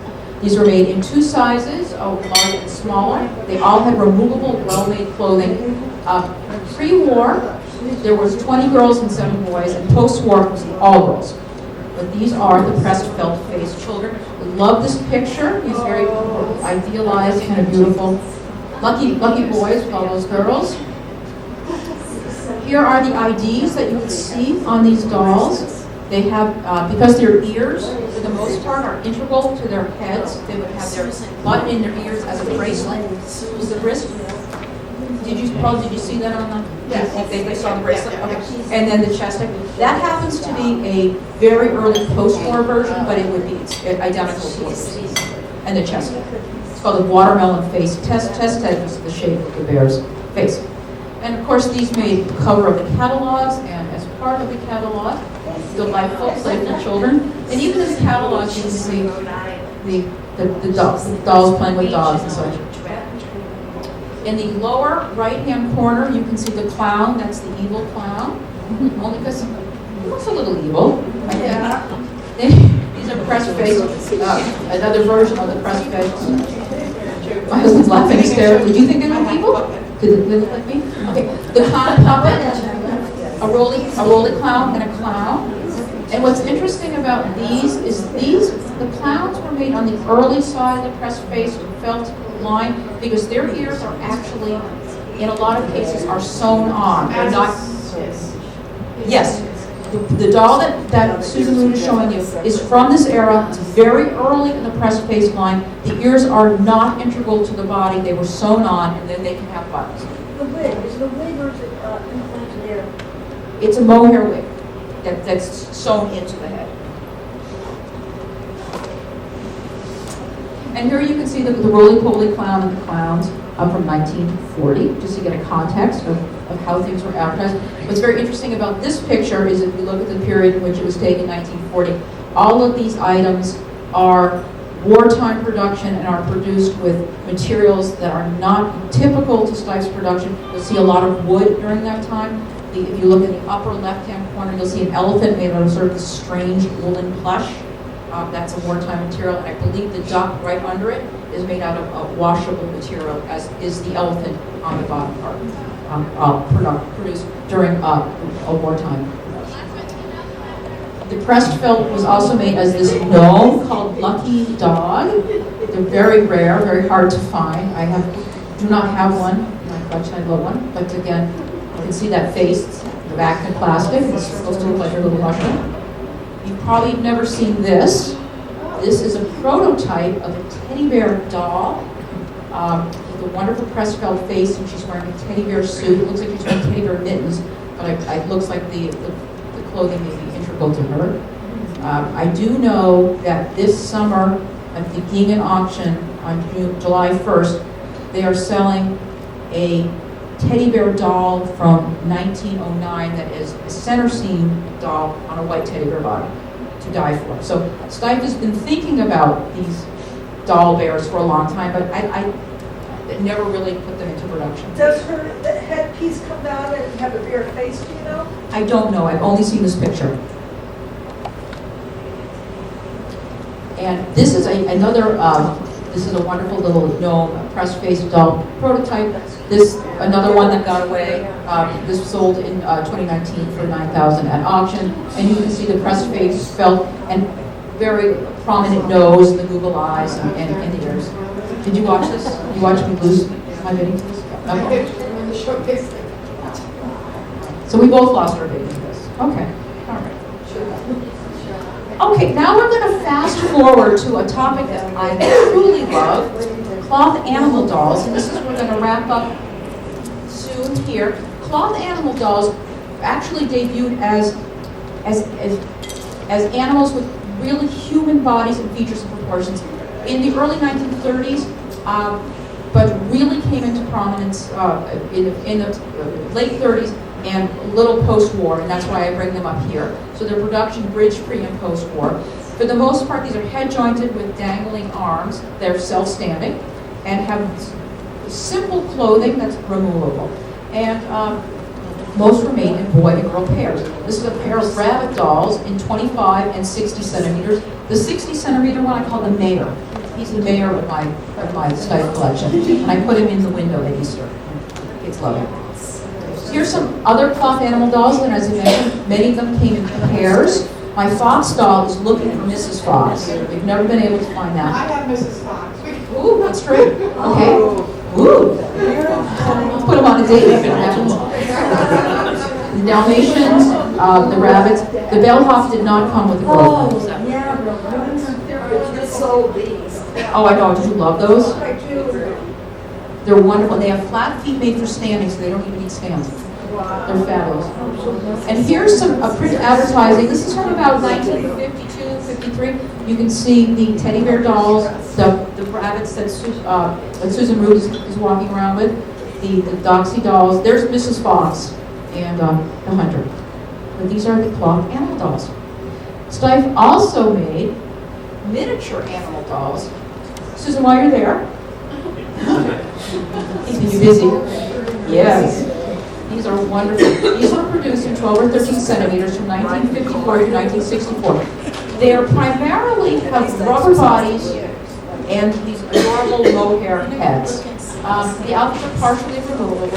These were made in 2 sizes, large and smaller. They all had removable, well-made clothing. Pre-war, there was 20 girls and 7 boys, and post-war, it was all girls. But these are the pressed felt-faced children. I love this picture. He's very idealized, kind of beautiful. Lucky boys with all those girls. Here are the IDs that you can see on these dolls. They have, because their ears, for the most part, are integral to their heads, they would have their button in their ears as a bracelet. Was the wrist? Did you see that on the? Yes. They saw the bracelet? Okay. And then the chest. That happens to be a very early post-war version, but it would be identical to this. and the chest head. It's called the watermelon face. Chest head is the shape of the bear's face. And of course, these made the cover of the catalogs, and as part of the catalog, delightful, playful children. And even in the catalogs, you can see the dolls playing with dogs and such. In the lower right-hand corner, you can see the clown. That's the evil clown. Only because he looks a little evil. These are press face. Another version of the press face. My husband's laughing hysterically. Do you think they look evil? Did they look like me? Okay. The clown puppet, a roly clown, and a clown. And what's interesting about these is the clowns were made on the early side of the press face felt line because their ears are actually, in a lot of cases, are sewn on. They're not. Yes. The doll that Susan Moon is showing you is from this era. It's very early in the press face line. The ears are not integral to the body. They were sewn on, and then they can have buttons. The wig, is it a wig or is it implanted hair? It's a mohair wig that's sewn into the head. And here you can see the roly-poly clown and the clowns from 1940, just to get a context of how things were advertised. What's very interesting about this picture is if you look at the period in which it was taken, 1940, all of these items are wartime production and are produced with materials that are not typical to Stiffe's production. You'll see a lot of wood during that time. If you look in the upper left-hand corner, you'll see an elephant made out of sort of this strange woolen plush. That's a wartime material, and I believe the duck right under it is made out of a washable material, as is the elephant on the bottom part, produced during a wartime. The pressed felt was also made as this gnome called Lucky Dog. They're very rare, very hard to find. Do not have one in my collection. I love one, but again, you can see that face, the back in plastic. It's supposed to look like a little mushroom. You've probably never seen this. This is a prototype of a teddy bear doll with a wonderful pressed felt face, and she's wearing a teddy bear suit. It looks like she's wearing teddy bear mittens, but it looks like the clothing may be integral to her. I do know that this summer at the Gingan auction on July 1st, they are selling a teddy bear doll from 1909 that is a center seam doll on a white teddy bear body to die for. So Steiff has been thinking about these doll bears for a long time, but I never really put them into production. Does her headpiece come down and have a bear face, do you know? I don't know. I've only seen this picture. And this is this is a wonderful little gnome press face doll prototype. This another one that got away. This was sold in 2019 for $9,000 at auction, and you can see the press face felt and very prominent nose, the Google eyes, and the ears. Did you watch this? Did you watch me lose my baby? Okay. So we both lost our baby in this. Okay. All right. Okay, now we're going to fast forward to a topic that I truly love, cloth animal dolls, and this is we're going to wrap up soon here. Cloth animal dolls actually debuted as animals with really human bodies and features and proportions in the early 1930s, but really came into prominence in the late 30s and a little post-war, and that's why I bring them up here. So their production bridged pre- and post-war. For the most part, these are head-jointed with dangling arms. They're self-standing and have simple clothing that's removable. And most were made in boy and girl pairs. This is a pair of rabbit dolls in 25 and 60 centimeters. The 60 centimeter one I call the mayor. He's the mayor of my Steiff collection, and I put him in the window at Easter. Kids love him. Here's some other cloth animal dolls, and as I mentioned, many of them came in pairs. My Fox doll is looking for Mrs. Fox. We've never been able to find that. I have Mrs. Fox. Ooh, that's true. Okay. Ooh. Put them on a date if it happens. The Dalmatians, the rabbits. The bellhop did not come with the girlfriend. Oh, I know. Did you love those? They're wonderful. They have flat feet made for standing, so they don't even need stands. They're fabulous. And here's some print advertising. This is from about 1952, 53. You can see the teddy bear dolls, the the rabbits that Susan Root is walking around with, the Doxy dolls. There's Mrs. Fox and the Hunter. But these are the cloth animal dolls. Steiff also made miniature animal dolls. Susan, while you're there, keeping you busy. Yes. These are wonderful. These were produced in 12 or 13 centimeters from 1954 to 1964. They are primarily have rubber bodies and these adorable mohair heads. The outfits are partially removable,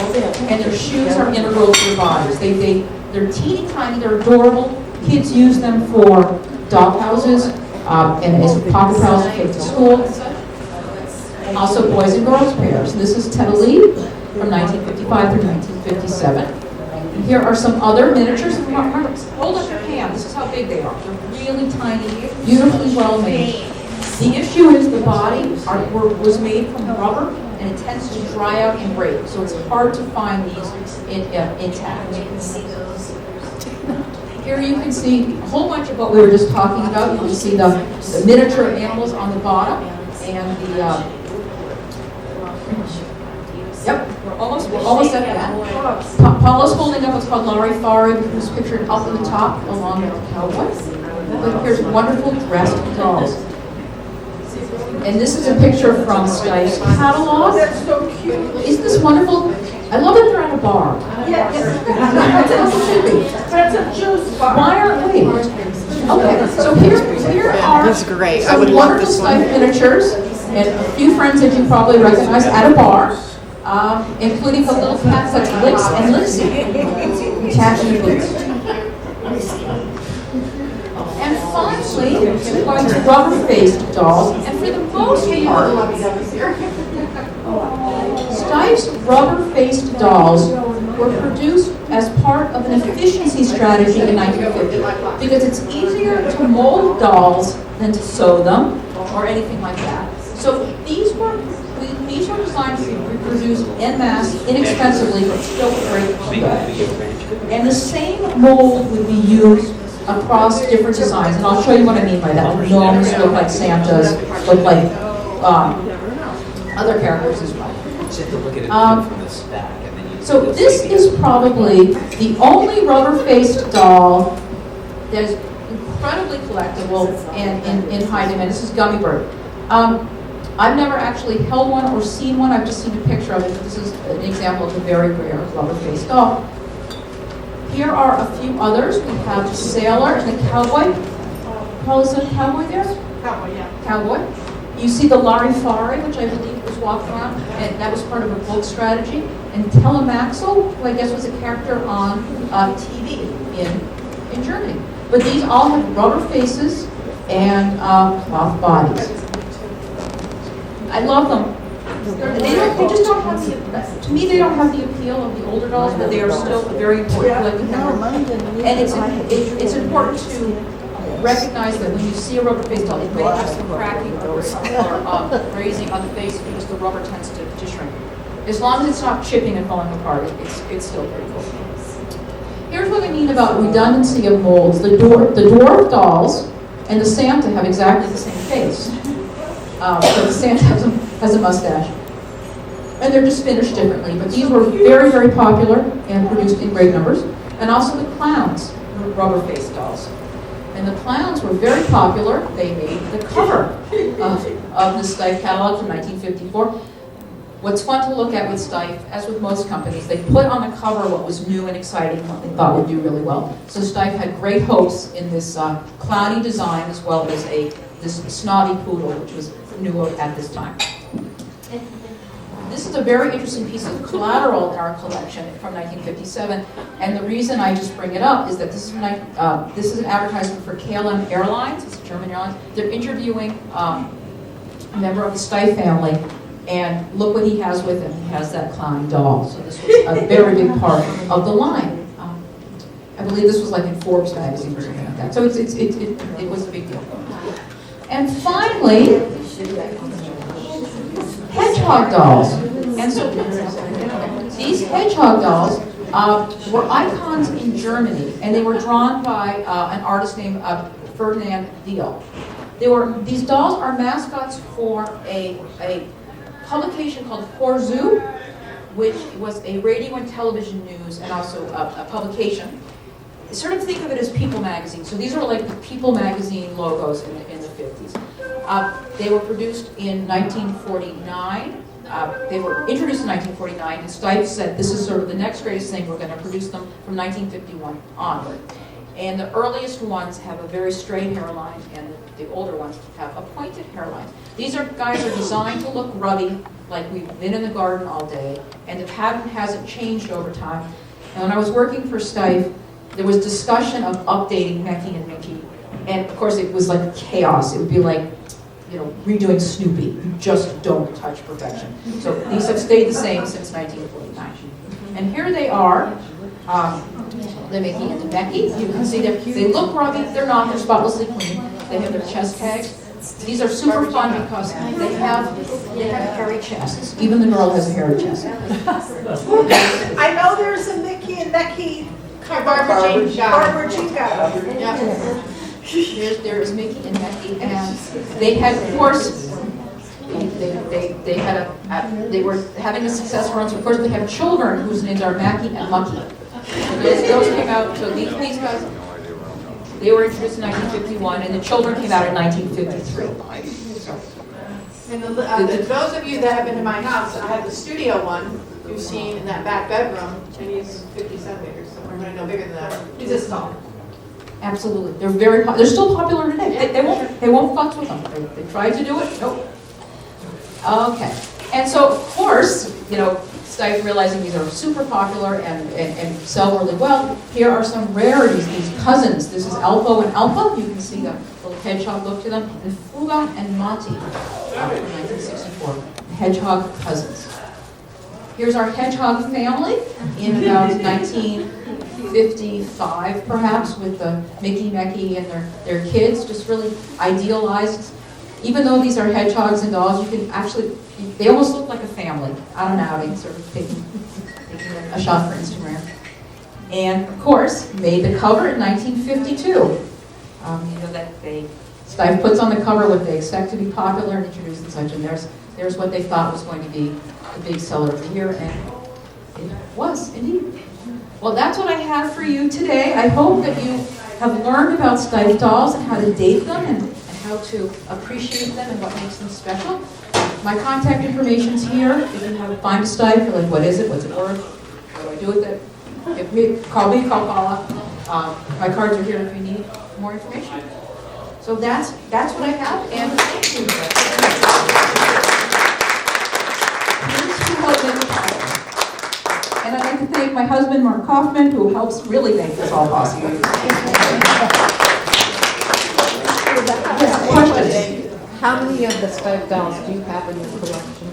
and their shoes are integral to their bodies. They're teeny tiny, they're adorable. Kids use them for dog houses and as pocket pals to take to school. Also boys and girls pairs. This is Television from 1955 through 1957. And here are some other miniatures. Hold up your hand. This is how big they are. They're really tiny, beautifully well made. The issue is the body was made from rubber, and it tends to dry out and break, so it's hard to find these intact. Here you can see a whole bunch of what we were just talking about. You can see the miniature animals on the bottom, and the we're almost at that. Paula's holding up what's called Larifari, who's pictured up in the top along with the cowboy. But here's wonderful dressed dolls. And this is a picture from Steiff's catalog. That's so cute. Isn't this wonderful? I love that they're at a bar. Yes. That's a juice bar. Why aren't we? Okay, so here are That's great. I some would love wonderful this one. Steiff miniatures and a few friends that you probably recognize at a bar, including a little cat that's Licks and Lipsy, attached to boots. And finally, we're going to rubber-faced dolls, and for the most part, Steiff's rubber-faced dolls were produced as part of an efficiency strategy in 1950 because it's easier to mold dolls than to sew them or anything like that. So these were designed to be reproduced en masse, inexpensively, but still very good. And the same mold would be used across different designs, and I'll show you what I mean by that. Gnomes look like Santas, look like other characters as well. So this is probably the only rubber-faced doll that is incredibly collectible and in high demand. This is Gummy Bird. I've never actually held one or seen one. I've just seen a picture of it. This is an example of a very rare rubber-faced doll. Here are a few others. We have the sailor and the cowboy. Paul, is there a cowboy there? Cowboy, yeah. Cowboy. You see the Larifari, which I believe was walked around, and that was part of a boat strategy. And Telemaxel, who I guess was a character on TV in Germany. But these all have rubber faces and cloth bodies. I love them. They just don't have the, to me, they don't have the appeal of the older dolls, but they are still a very important collecting member. And it's important to recognize that when you see a rubber-faced doll, it may have some cracking or raising on the face because the rubber tends to shrink. As long as it's not chipping and falling apart, it's still very cool. Here's what I mean about redundancy of molds. The dwarf dolls and the Santa have exactly the same face. So the Santa has a mustache. And they're just finished differently. But these were very, very popular and produced in great numbers. And also the clowns were rubber-faced dolls. And the clowns were very popular. They made the cover of the Steiff catalog from 1954. What's fun to look at with Steiff, as with most companies, they put on the cover what was new and exciting, what they thought would do really well. So Steiff had great hopes in this clowny design, as well as this snobby poodle, which was new at this time. This is a very interesting piece of collateral in our collection from 1957, and the reason I just bring it up is that this is an advertisement for KLM Airlines. It's a German airline. They're interviewing a member of the Steiff family, and look what he has with him. He has that clown doll. So this was a very big part of the line. I believe this was like in Forbes magazine or something like that. So it was a big deal. And finally, hedgehog dolls. And so these hedgehog dolls were icons in Germany, and they were drawn by an artist named Ferdinand Veal. These dolls are mascots for a publication called Horzu, which was a radio and television news and also a publication. Sort of think of it as People magazine. So these are like the People magazine logos in the 50s. They were produced in 1949. They were introduced in 1949, and Stipe said this is sort of the next greatest thing. We're going to produce them from 1951 onward. And the earliest ones have a very straight hairline, and the older ones have a pointed hairline. These guys are designed to look ruddy, like we've been in the garden all day, and the pattern hasn't changed over time. And when I was working for Stipe, there was discussion of updating Mecky and Mickey, and of course it was like chaos. It would be like, redoing Snoopy. You just don't touch perfection. So these have stayed the same since 1949. And here they are, the Mickey and the Mecky. You can see they look rugged. They're not. They're spotlessly clean. They have their chest tags. These are super fun because they have hairy chests. Even the girl has a hairy chest. I know there's a Mickey and Becky. Barbara Jean Got. There is Mickey and Becky, and they had, of course, they were having a successful run. So of course they have children whose names are Mackie and Mucky. Those came out. So these guys, they were introduced in 1951, and the children came out in 1953. And those of you that have been to my house, I have the studio one you've seen in that back bedroom, and he's 50 centimeters, so we're going to go bigger than that. He's this tall. Absolutely, they're still popular today. They won't fuss with them. They tried to do it. Nope. Okay, and so of course, Stipe realizing these are super popular and sell really well. Here are some rarities. These cousins. This is Alpo and Alpha. You can see the little hedgehog look to them. And Fuga and Monty, 1964. Hedgehog cousins. Here's our hedgehog family in about 1955, perhaps, with the Mickey, Mecky, and their kids, just really idealized. Even though these are hedgehogs and dolls, you can actually, they almost look like a family out and outing, sort of taking a shot for Instagram. And of course, made the cover in 1952. That Stipe puts on the cover what they expect to be popular and introduced and such, and there's what they thought was going to be the big seller of the year, and it was indeed. Well, that's what I have for you today. I hope that you have learned about Stipe dolls and how to date them and how to appreciate them and what makes them special. My contact information's here. If you have find a Stipe, you're like, what is it? What's it worth? What do I do with it? Call Paula. My cards are here if you need more information. So that's what I have, and thank you. And I'd like to thank my husband, Mark Kaufman, who helps really make this all possible. Questions? How many of the Stipe dolls do you have in your collection?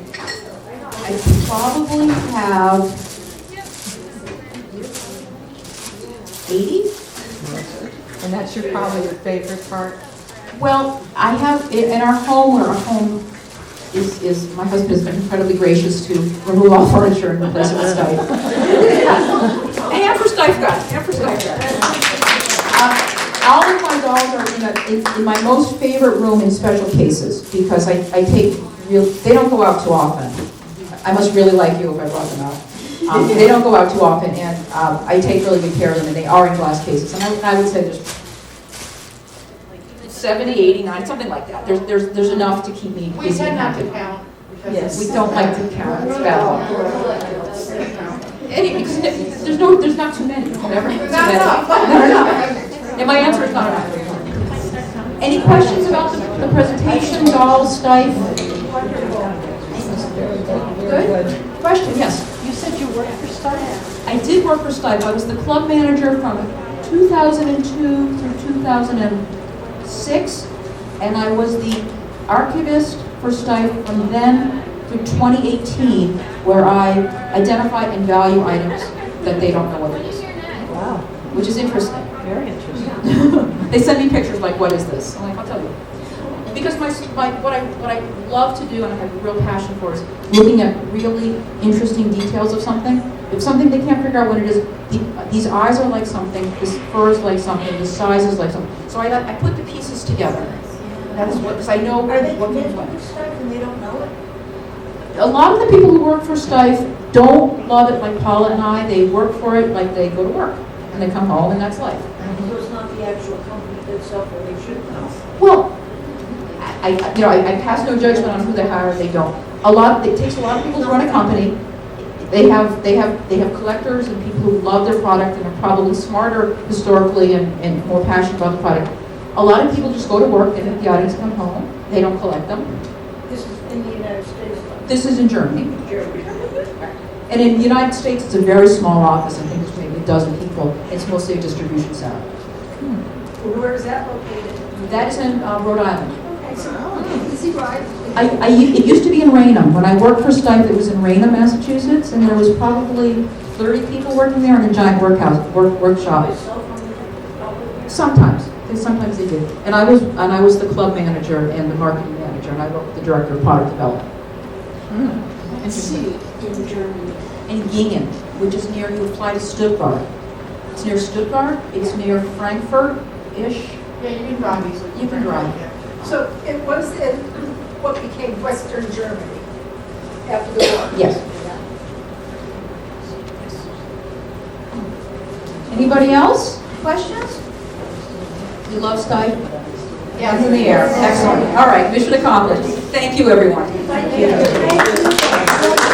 I probably have 80. And that's probably your favorite part? Well, I have, in our home, where our home is my husband has been incredibly gracious to remove all furniture and replace it with Stipe. And for Stipe guys, all of my dolls are in my most favorite room in special cases because I take they don't go out too often. I must really like you if I brought them out. They don't go out too often, and I take really good care of them, and they are in glass cases. And I would say there's 70, 89, something like that. There's enough to keep me busy. We tend not to count. Yes. We don't like to count. It's bad luck. There's not too many. Never too many. Not enough. And my answer is not enough. Any questions about the presentation, dolls, Stipe? Good. Question? Yes. You said you worked for Stipe? I did work for Stipe. I was the club manager from 2002 through 2006, and I was the archivist for Stipe from then through 2018, where I identify and value items that they don't know what it is. Wow. Which is interesting. Very interesting. They send me pictures like, what is this? I'm like, I'll tell you. Because what I love to do and I have a real passion for is looking at really interesting details of something. If something they can't figure out what it is, the These eyes are like something, this fur is like something, this size is like something. So I put the pieces together. That is what, because I know Are they what committed comes to with. stuff and they don't know it? A lot of the people who work for Stife don't love it like Paula and I. They work for it like they go to work and they come home and that's life. So it's not the actual company itself, or they should know. Well, I pass no judgment on who they hire and they don't. It takes a lot of people to run a company. They have collectors and people who love their product and are probably smarter historically and more passionate about the product. A lot of people just go to work and if the audience come home, they don't collect them. This is in the United States. This is in Germany. Germany. And in the United States, it's a very small office. I think there's maybe a dozen people. It's mostly a distribution center. Where is that located? That is in Rhode Island. Okay, so, is he right? It used to be in Raynham. When I worked for Stife, it was in Raynham, Massachusetts, and there was probably 30 people working there in a giant workshop. Sometimes they did. And I was the club manager and the marketing manager, and I worked with the director of product development. And see in Germany. And Gingen, which is near, you fly to Stuttgart. It's near Stuttgart. It's near Frankfurt-ish. Yeah, you can drive easily. You can drive. So it was what became Western Germany after the war? Yes. Anybody else? Questions? You love Stife? Yeah. In the air. Excellent. All right, mission accomplished. Thank you, everyone. Thank you.